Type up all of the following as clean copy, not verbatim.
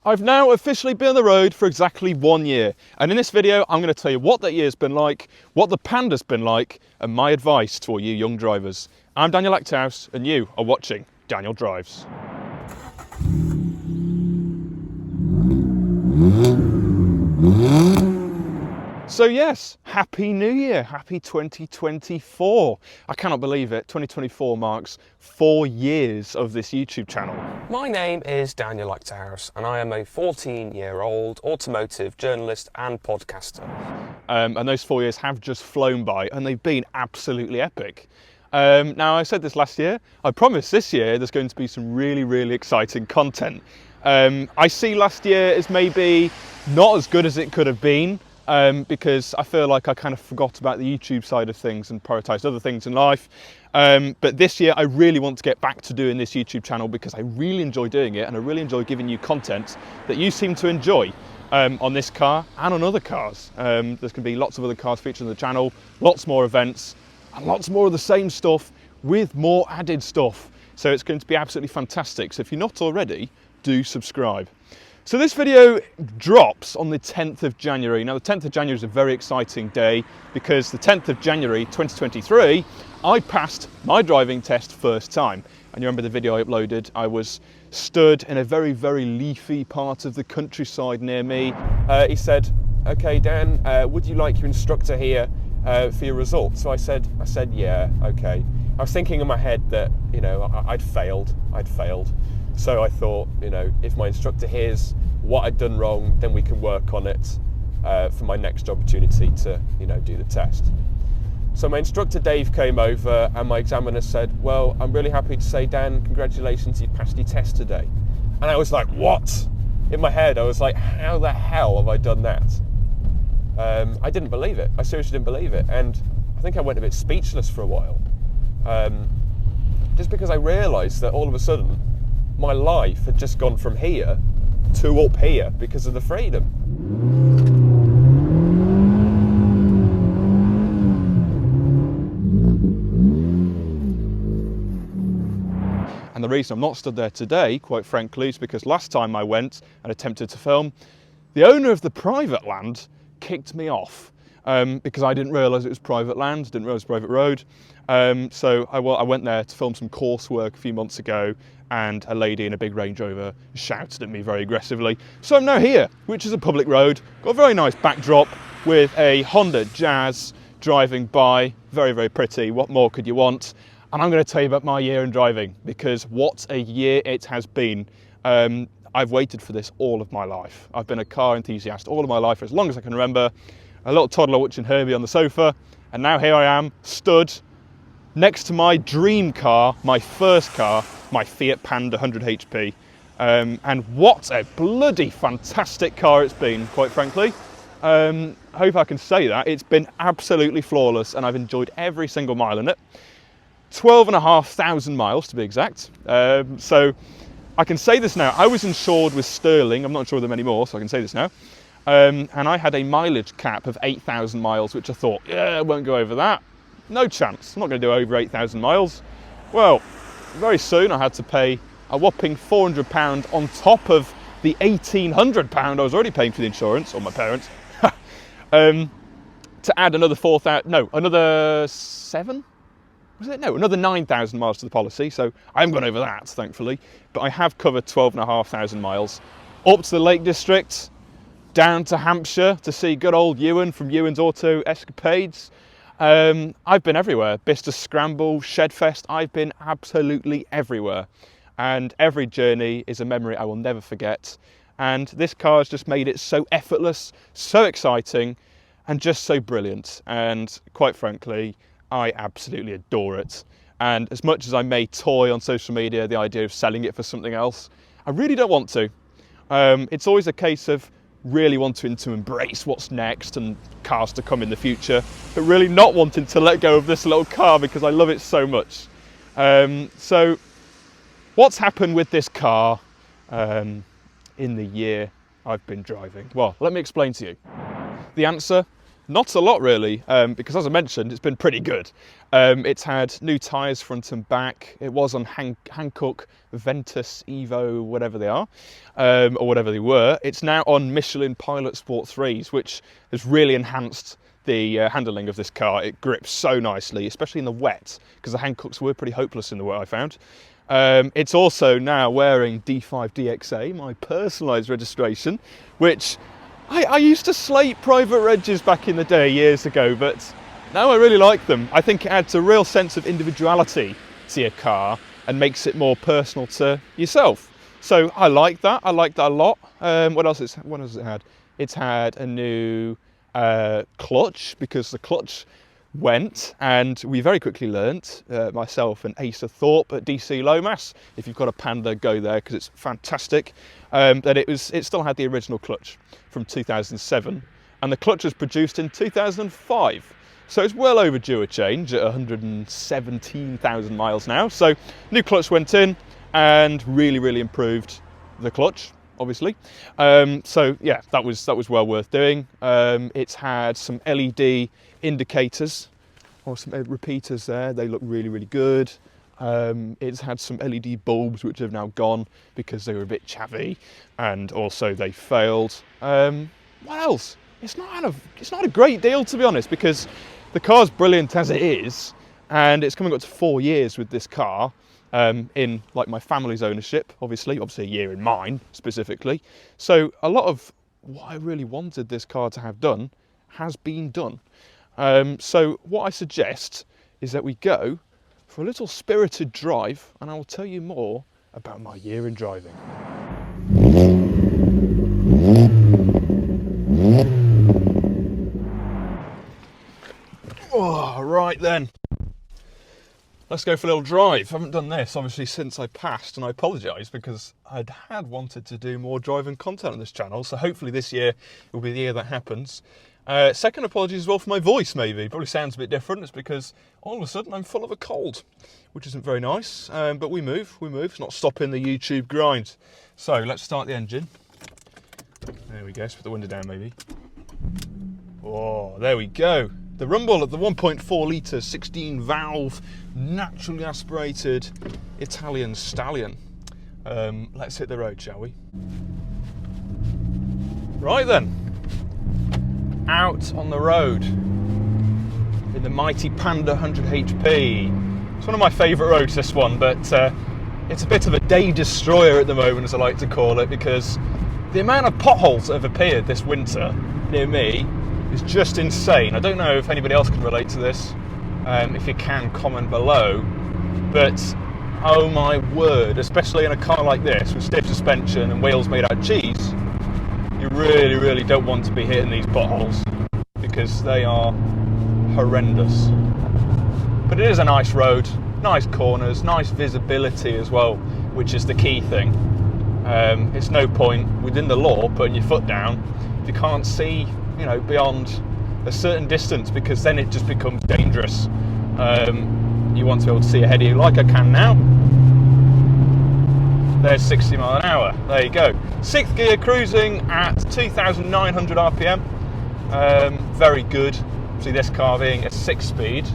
I've now officially been on the road for exactly 1 year, and in this video I'm going to tell you what that year's been like, what the Panda's been like, and my advice to all you young drivers. I'm Daniel Achterhuis, and you are watching Daniel Drives. So yes, Happy New Year, happy 2024. I cannot believe it, 2024 marks 4 years of this YouTube channel. My name is Daniel Achterhuis and I am a 14-year-old automotive journalist and podcaster. And those 4 years have just flown by and they've been absolutely epic. Now I said this last year, I promise this year there's going to be some really exciting content. I see last year as maybe not as good as it could have been. Because I feel like I kind of forgot about the YouTube side of things and prioritised other things in life. But this year I really want to get back to doing this YouTube channel because I really enjoy doing it and I really enjoy giving you content that you seem to enjoy on this car and on other cars. There's going to be lots of other cars featured on the channel, lots more events and lots more of the same stuff with more added stuff. So it's going to be absolutely fantastic. So if you're not already, do subscribe. So this video drops on the 10th of January. Now the 10th of January is a very exciting day because the 10th of January 2023, I passed my driving test first time. And you remember the video I uploaded, I was stood in a very leafy part of the countryside near me. He said, "Okay Dan, would you like your instructor here for your results?" So I said, yeah, okay. I was thinking in my head that, you know, I'd failed. So I thought, you know, if my instructor hears what I'd done wrong, then we can work on it for my next opportunity to, you know, do the test. So my instructor Dave came over and my examiner said, "Well, I'm really happy to say, Dan, congratulations, you passed your test today." And I was like, what? In my head, I was like, how the hell have I done that? I didn't believe it. I seriously didn't believe it. And I think I went a bit speechless for a while. Just because I realised that all of a sudden, my life had just gone from here to up here because of the freedom. And the reason I'm not stood there today, quite frankly, is because last time I went and attempted to film, the owner of the private land kicked me off because I didn't realise it was private land, didn't realise it was private road. So I went there to film some coursework a few months ago and a lady in a big Range Rover shouted at me very aggressively. So I'm now here, which is a public road, got a very nice backdrop with a Honda Jazz driving by, very pretty, what more could you want? And I'm going to tell you about my year in driving because what a year it has been. I've waited for this all of my life. I've been a car enthusiast all of my life, as long as I can remember. A little toddler watching Herbie on the sofa, and now here I am, stood next to my dream car, my first car, my Fiat Panda 100 HP. And what a bloody fantastic car it's been, quite frankly. I hope I can say that. It's been absolutely flawless and I've enjoyed every single mile in it. 12,500 miles to be exact. So I can say this now. I was insured with Sterling. I'm not insured with them anymore, so I can say this now. And I had a mileage cap of 8,000 miles, which I thought, yeah, I won't go over that. No chance. I'm not going to do over 8,000 miles. Well, very soon I had to pay a whopping £400 on top of the £1,800 I was already paying for the insurance, or my parents, to add another 4,000, no, another 7? Was it? No, another 9,000 miles to the policy. So I haven't gone over that, thankfully. But I have covered 12,500 miles up to the Lake District, down to Hampshire to see good old Ewan from Ewan's Auto Escapades. I've been everywhere. Bicester Scramble, Shedfest, I've been absolutely everywhere. And every journey is a memory I will never forget. And this car has just made it so effortless, so exciting, and just so brilliant. And quite frankly, I absolutely adore it. And as much as I may toy on social media the idea of selling it for something else, I really don't want to. It's always a case of really wanting to embrace what's next and cars to come in the future, but really not wanting to let go of this little car because I love it so much. So what's happened with this car in the year I've been driving? Well, let me explain to you. The answer, Not a lot really, because as I mentioned, it's been pretty good. It's had new tyres front and back. It was on Hankook Ventus Evo, whatever they are, or whatever they were. It's now on Michelin Pilot Sport 3s, which has really enhanced the handling of this car. It grips so nicely, especially in the wet, because the Hankooks were pretty hopeless in the wet, I found. It's also now wearing D5DXA, my personalised registration, which I used to slate private regs back in the day, years ago, but now I really like them. I think it adds a real sense of individuality to your car and makes it more personal to yourself. So I like that. I like that a lot. What else has it had? It's had a new clutch, because the clutch went, and we very quickly learnt, myself and Asa Thorpe at DC Lomas, if you've got a Panda, go there because it's fantastic, that it still had the original clutch from 2007, and the clutch was produced in 2005, so it's well overdue a change at 117,000 miles now. So new clutch went in and really improved the clutch, obviously. So yeah, that was well worth doing. It's had some LED indicators or some repeaters there. They look really good. It's had some LED bulbs which have now gone because they were a bit chavvy, and also they failed. What else? It's not a great deal, to be honest, because the car's brilliant as it is, and it's coming up to 4 years with this car. In like my family's ownership, obviously a year in mine specifically. So a lot of what I really wanted this car to have done has been done. So what I suggest is that we go for a little spirited drive, and I will tell you more about my year in driving. Oh, right then. Let's go for a little drive. I haven't done this, obviously, since I passed, and I apologise because I had wanted to do more driving content on this channel, so hopefully this year will be the year that happens. Second, apologies as well for my voice, maybe. Probably sounds a bit different. It's because all of a sudden I'm full of a cold, which isn't very nice, but we move. It's not stopping the YouTube grind. So let's start the engine. There we go, let's put the window down maybe. Oh, there we go. The rumble of the 1.4 litre 16 valve naturally aspirated Italian stallion. Let's hit the road, shall we? Right then, out on the road in the mighty Panda 100 HP. It's one of my favourite roads, this one, but it's a bit of a day destroyer at the moment, as I like to call it, because the amount of potholes that have appeared this winter near me is just insane. I don't know if anybody else can relate to this. If you can, comment below. But oh my word, especially in a car like this with stiff suspension and wheels made out of cheese, you really don't want to be hitting these potholes because they are horrendous. But it is a nice road, nice corners, nice visibility as well, which is the key thing. It's no point within the law putting your foot down if you can't see, you know, beyond a certain distance, because then it just becomes dangerous. You want to be able to see ahead of you like I can now. There's 60 mile an hour. There you go. 6th gear cruising at 2,900 RPM. Very good. See this car being a 6-speed,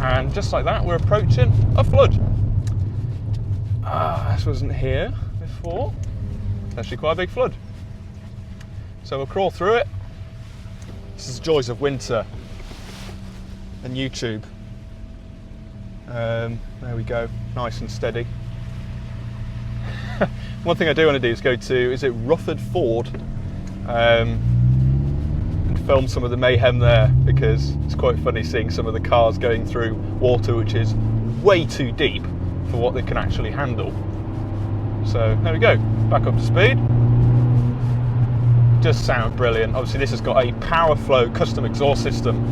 and just like that we're approaching a flood. This wasn't here before. It's actually quite a big flood. So we'll crawl through it. This is the joys of winter and YouTube. There we go, nice and steady. One thing I do want to do is go to, is it Rufford Ford, and film some of the mayhem there, because it's quite funny seeing some of the cars going through water which is way too deep for what they can actually handle. So there we go, back up to speed. Does sound brilliant. Obviously this has got a PowerFlow custom exhaust system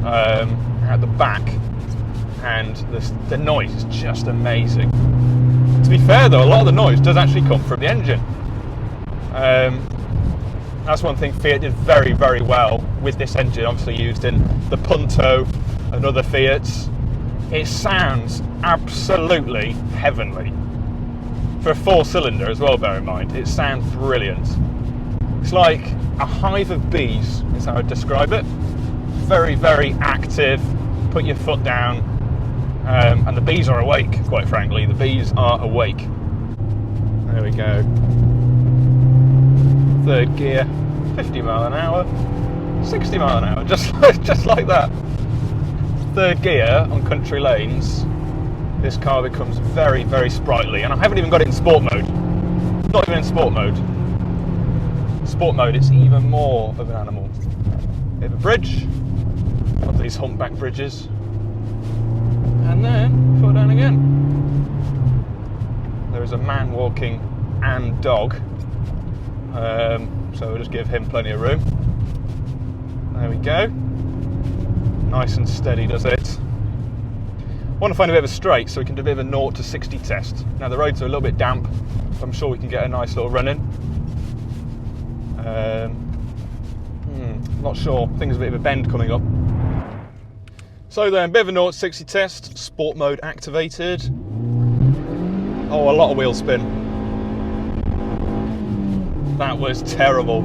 at the back, and the noise is just amazing. To be fair though, a lot of the noise does actually come from the engine. That's one thing Fiat did very well with this engine, obviously used in the Punto and other Fiats. It sounds absolutely heavenly. For a 4-cylinder as well, bear in mind, it sounds brilliant. It's like a hive of bees, is how I'd describe it. very, very active. Put your foot down, and the bees are awake, quite frankly. The bees are awake. There we go. Third gear, 50 mile an hour, 60 mile an hour, just like that. Third gear on country lanes, this car becomes very, very sprightly, and I haven't even got it in sport mode. Not even in sport mode. Sport mode, it's even more of an animal. Bit of a bridge, one of these humpback bridges, and then foot down again. There is a man walking and dog, so we'll just give him plenty of room. There we go. Nice and steady does it. I want to find a bit of a straight so we can do a bit of a 0 to 60 test. Now the roads are a little bit damp, but I'm sure we can get a nice little run in. Not sure, I think there's a bit of a bend coming up. So then, bit of a 0 to 60 test, sport mode activated. Oh, a lot of wheel spin. That was terrible.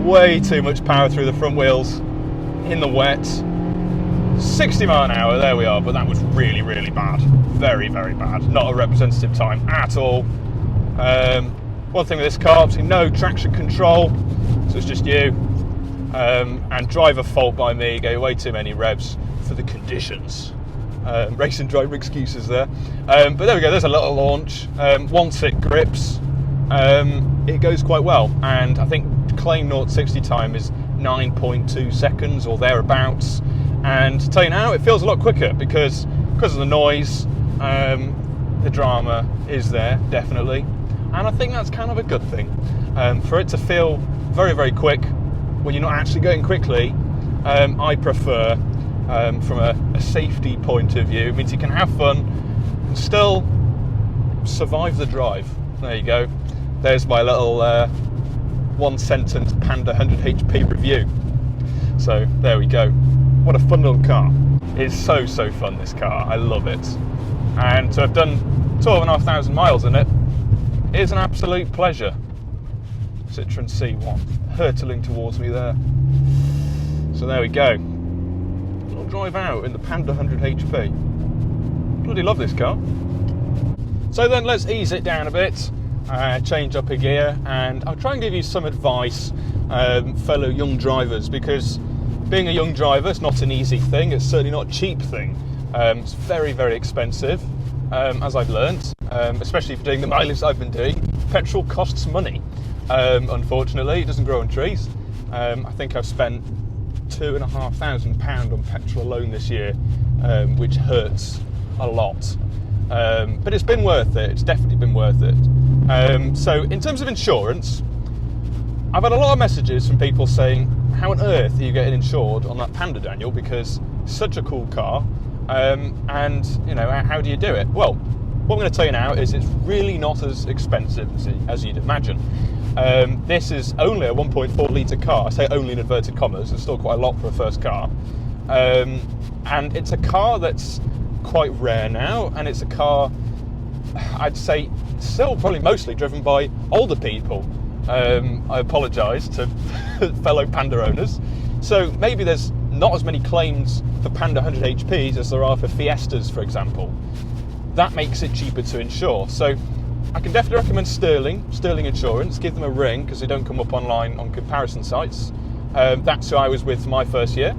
Way too much power through the front wheels in the wet. 60 mile an hour, there we are, but that was really, really bad. Very, very bad. Not a representative time at all. One thing with this car, obviously no traction control, so it's just you. And driver fault by me, gave way too many revs for the conditions. Racing driver excuses there. But there we go, there's a little launch. Once it grips, it goes quite well. And I think claim 0 to 60 time is 9.2 seconds or thereabouts. And to tell you now, it feels a lot quicker because of the noise, the drama is there, definitely. And I think that's kind of a good thing. For it to feel very, very quick when you're not actually going quickly, I prefer, from a safety point of view, it means you can have fun and still survive the drive. There you go. There's my little one sentence Panda 100 HP review. So there we go. What a fun little car. It's so fun, this car. I love it. And to have done 12,500 miles in it is an absolute pleasure. Citroen C1 hurtling towards me there. So there we go. Little drive out in the Panda 100 HP. Bloody love this car. So then let's ease it down a bit, change up a gear, and I'll try and give you some advice, fellow young drivers, because being a young driver is not an easy thing. It's certainly not a cheap thing. It's very, very expensive, as I've learnt, especially for doing the mileage I've been doing. Petrol costs money. Unfortunately, it doesn't grow on trees. I think I've spent £2,500 on petrol alone this year, which hurts a lot. But it's been worth it. It's definitely been worth it. So in terms of insurance, I've had a lot of messages from people saying, how on earth are you getting insured on that Panda, Daniel? Because it's such a cool car, and you know, how do you do it? Well, what I'm going to tell you now is it's really not as expensive as you'd imagine. This is only a 1.4 litre car. I say only in inverted commas. It's still quite a lot for a first car, and it's a car that's quite rare now, and it's a car, I'd say, still probably mostly driven by older people. I apologise to fellow Panda owners. So maybe there's not as many claims for Panda 100 HPs as there are for Fiestas, for example. That makes it cheaper to insure. So I can definitely recommend Sterling Insurance. Give them a ring because they don't come up online on comparison sites. That's who I was with for my first year.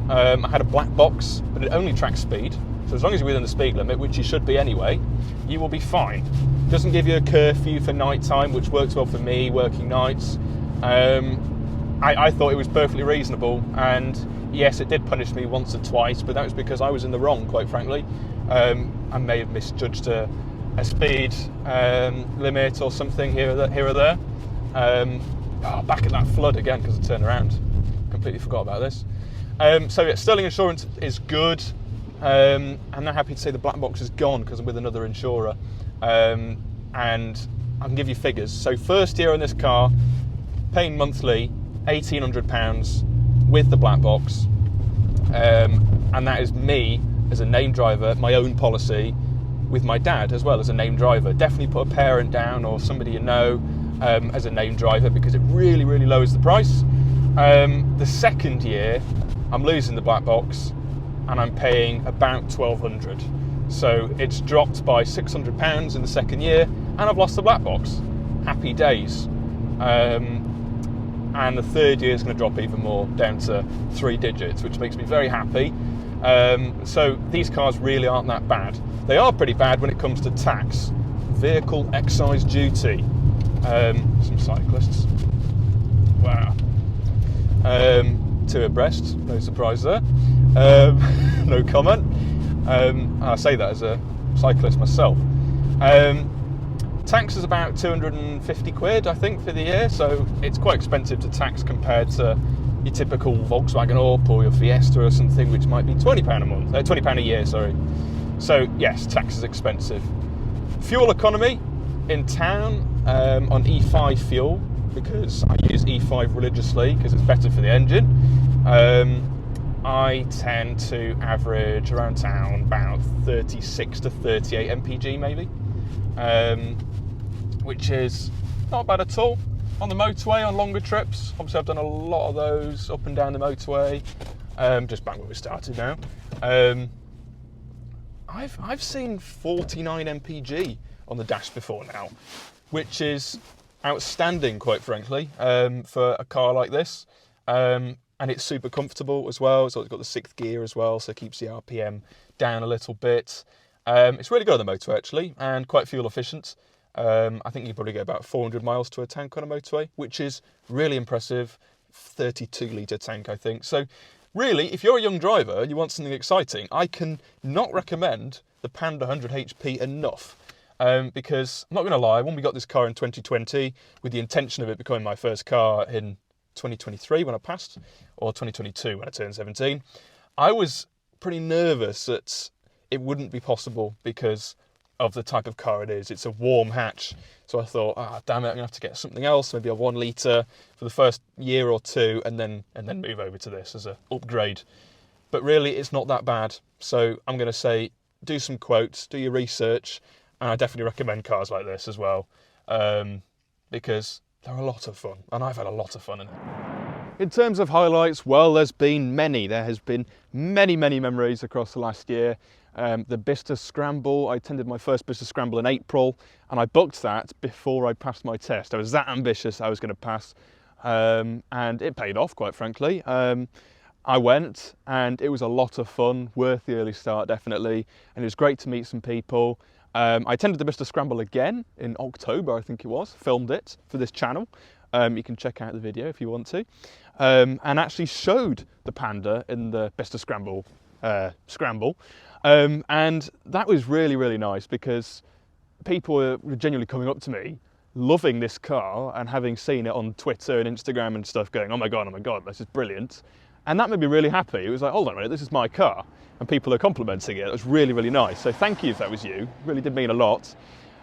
I had a black box, but it only tracks speed. So as long as you're within the speed limit, which you should be anyway, you will be fine. It doesn't give you a curfew for night time, which works well for me, working nights. I thought it was perfectly reasonable, and yes, it did punish me once or twice, but that was because I was in the wrong, quite frankly. I may have misjudged a speed limit or something here or there. Back at that flood again because I turned around. Completely forgot about this. So yeah, Sterling Insurance is good. I'm now happy to say the black box is gone because I'm with another insurer. And I can give you figures. So first year on this car, paying monthly £1,800 with the black box. And that is me as a named driver, my own policy, with my dad as well as a named driver. Definitely put a parent down or somebody you know as a named driver because it really, really lowers the price. The second year, I'm losing the black box, and I'm paying about £1,200. So it's dropped by £600 in the second year, and I've lost the black box. Happy days. And the third year is going to drop even more, down to 3 digits, which makes me very happy. So these cars really aren't that bad. They are pretty bad when it comes to tax. Vehicle excise duty. Some cyclists. Wow. 2 abreast, no surprise there. No comment. I say that as a cyclist myself. Tax is about 250 quid, I think, for the year, so it's quite expensive to tax compared to your typical Volkswagen Up or your Fiesta or something, which might be £20 a month, £20 a year, sorry. So yes, tax is expensive. Fuel economy in town on E5 fuel, because I use E5 religiously because it's better for the engine. I tend to average around town about 36 to 38 mpg maybe, which is not bad at all. On the motorway, on longer trips, obviously I've done a lot of those up and down the motorway, just back where we started now. I've seen 49 mpg on the dash before now, which is outstanding, quite frankly, for a car like this. And it's super comfortable as well, so it's got the 6th gear as well, so it keeps the RPM down a little bit. It's really good on the motorway actually, and quite fuel efficient. I think you probably get about 400 miles to a tank on a motorway, which is really impressive. 32 litre tank, I think. So really, if you're a young driver and you want something exciting, I can not recommend the Panda 100 HP enough. Because I'm not going to lie, when we got this car in 2020 with the intention of it becoming my first car in 2023 when I passed, or 2022 when I turned 17, I was pretty nervous that it wouldn't be possible because of the type of car it is. It's a warm hatch, so I thought, damn it, I'm gonna have to get something else, maybe a 1 litre for the first year or two, and then move over to this as an upgrade. But really, it's not that bad. So I'm gonna say, do some quotes, do your research, and I definitely recommend cars like this as well, because they're a lot of fun, and I've had a lot of fun in it. In terms of highlights, well, there's been many. There has been many memories across the last year. The Bicester Scramble, I attended my first Bicester Scramble in April, and I booked that before I passed my test. I was that ambitious I was going to pass, and it paid off, quite frankly. I went, and it was a lot of fun, worth the early start, definitely, and it was great to meet some people. I attended the Bicester Scramble again in October, I think it was, filmed it for this channel. You can check out the video if you want to. And actually showed the Panda in the Bicester Scramble. And that was really nice because people were genuinely coming up to me, loving this car and having seen it on Twitter and Instagram and stuff, going, oh my God, this is brilliant. And that made me really happy. It was like, hold on a minute, this is my car. And people are complimenting it. It was really nice. So thank you if that was you. It really did mean a lot.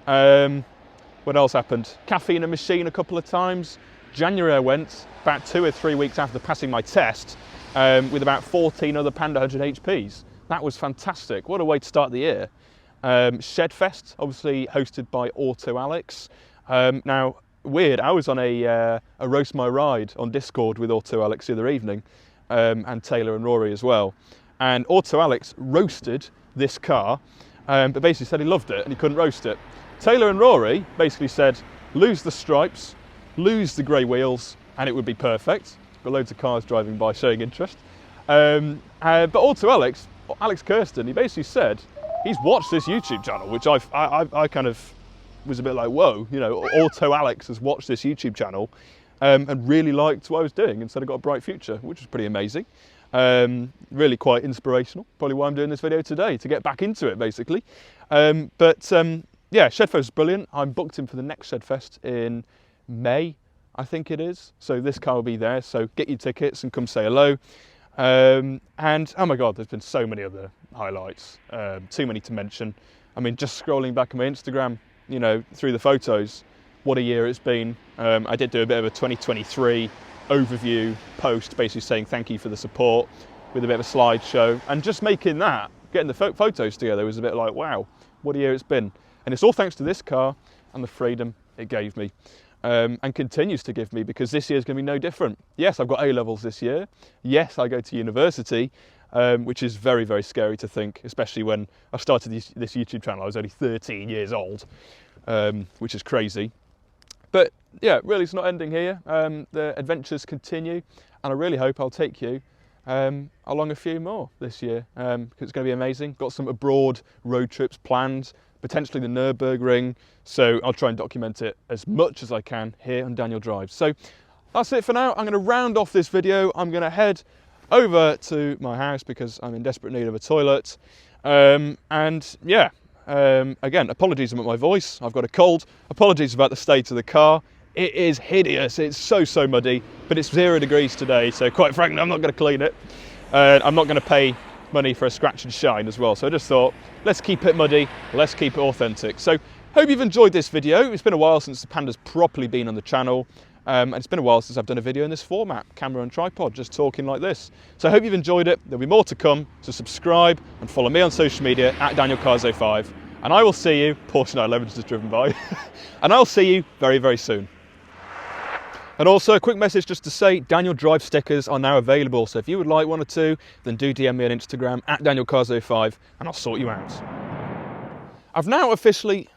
What else happened? Caffeine and Machine a couple of times. January I went, about 2 or 3 weeks after passing my test, with about 14 other Panda 100 HPs. That was fantastic. What a way to start the year. Shedfest, obviously hosted by Auto Alex. Now, weird, I was on a Roast My Ride on Discord with Auto Alex the other evening, and Taylor and Rory as well. And Auto Alex roasted this car, but basically said he loved it and he couldn't roast it. Taylor and Rory basically said, lose the stripes, lose the grey wheels, and it would be perfect. Got loads of cars driving by showing interest. But Auto Alex, Alex Kirsten, he basically said he's watched this YouTube channel, which I kind of was a bit like, whoa, you know, Auto Alex has watched this YouTube channel and really liked what I was doing and said I got a bright future, which was pretty amazing. Really quite inspirational, probably why I'm doing this video today, to get back into it basically. Yeah, Shedfest was brilliant. I'm booked in for the next Shedfest in May, I think it is. So this car will be there, so get your tickets and come say hello. And oh my God, there's been so many other highlights, too many to mention. I mean, just scrolling back on my Instagram, you know, through the photos, what a year it's been. I did do a bit of a 2023 overview post, basically saying thank you for the support with a bit of a slideshow, and just making that, getting the photos together was a bit like, wow, what a year it's been. And it's all thanks to this car and the freedom it gave me. and continues to give me, because this year is going to be no different. Yes, I've got A-levels this year. Yes, I go to university, which is very, very scary to think, especially when I started this YouTube channel. I was only 13 years old, which is crazy. But yeah, really it's not ending here. The adventures continue, and I really hope I'll take you along a few more this year, because it's going to be amazing. Got some abroad road trips planned, potentially the Nürburgring, so I'll try and document it as much as I can here on Daniel Drives. So that's it for now. I'm going to round off this video. I'm going to head over to my house because I'm in desperate need of a toilet, and yeah, again, apologies about my voice. I've got a cold. Apologies about the state of the car. It is hideous. It's so muddy, but it's 0 degrees today, so quite frankly, I'm not going to clean it. I'm not going to pay money for a scratch and shine as well. So I just thought, let's keep it muddy, let's keep it authentic. So hope you've enjoyed this video. It's been a while since the Panda's properly been on the channel. And it's been a while since I've done a video in this format, camera and tripod, just talking like this. So I hope you've enjoyed it. There'll be more to come, so subscribe and follow me on social media at DanielCars05. And I will see you, Porsche 911's just driven by, and I'll see you very, very soon. And also a quick message just to say, Daniel Drive stickers are now available. So if you would like one or two, then do DM me on Instagram at DanielCars05 and I'll sort you out. I've now officially